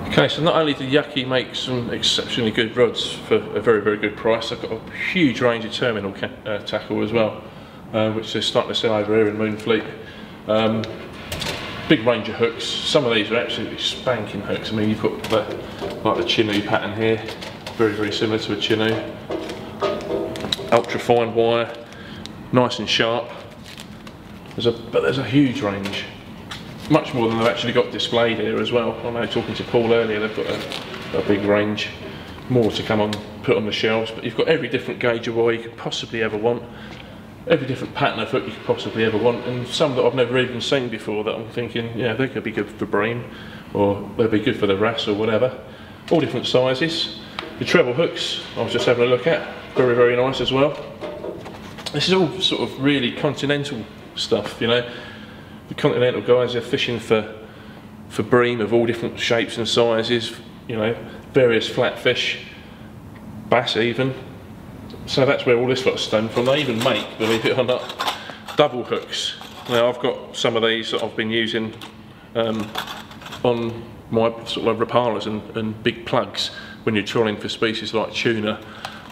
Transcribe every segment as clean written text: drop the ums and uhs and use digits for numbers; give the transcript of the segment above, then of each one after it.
Okay, so not only do Yuki make some exceptionally good rods for a very, very good price, they've got a huge range of terminal tackle as well, which they're starting to sell over here in Moonfleet. Big range of hooks. Some of these are absolutely spanking hooks. I mean, you've got like the Chinook pattern here, very, very similar to a Chinook. Ultra fine wire, nice and sharp. But there's a huge range. Much more than they've actually got displayed here as well. I know, talking to Paul earlier, they've got a big range. More to come on, put on the shelves, but you've got every different gauge of wire you could possibly ever want. Every different pattern of hook you could possibly ever want, and some that I've never even seen before that I'm thinking, yeah, they could be good for bream, or they'll be good for the wrasse or whatever. All different sizes. The treble hooks, I was just having a look at, very, very nice as well. This is all sort of really continental stuff, you know. The continental guys are fishing for bream of all different shapes and sizes, you know, various flatfish, bass even. So that's where all this lot stemmed from. They even make, believe it or not, double hooks. Now I've got some of these that I've been using on my sort of rapalas and big plugs when you're trawling for species like tuna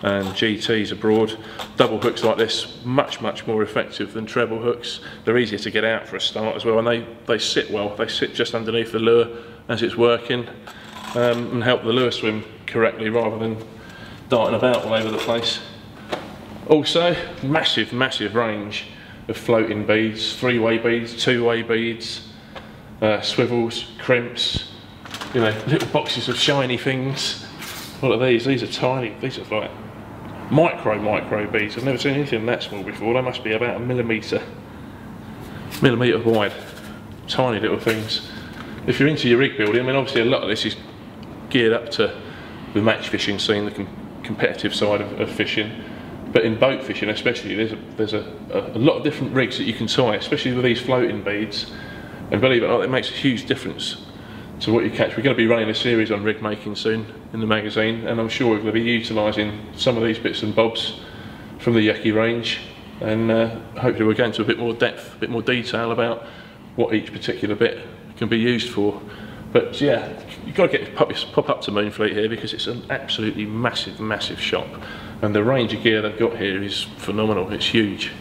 and GTs abroad. Double hooks like this, much more effective than treble hooks. They're easier to get out for a start as well, and they sit well. They sit just underneath the lure as it's working, and help the lure swim correctly rather than darting about all over the place. Also, massive range of floating beads, three-way beads, two-way beads, swivels, crimps, you know, little boxes of shiny things. What are these? These are tiny. These are like micro beads. I've never seen anything that small before. They must be about a millimetre wide. Tiny little things. If you're into your rig building, I mean, obviously a lot of this is geared up to the match fishing scene, the competitive side of fishing. But in boat fishing especially, there's a lot of different rigs that you can tie, especially with these floating beads. And believe it or not, it makes a huge difference to what you catch. We're going to be running a series on rig making soon in the magazine, and I'm sure we're going to be utilising some of these bits and bobs from the Yuki range, and hopefully we'll go into a bit more depth, a bit more detail about what each particular bit can be used for. But yeah, you've got to pop up to Moonfleet here, because it's an absolutely massive shop, and the range of gear they've got here is phenomenal. It's huge.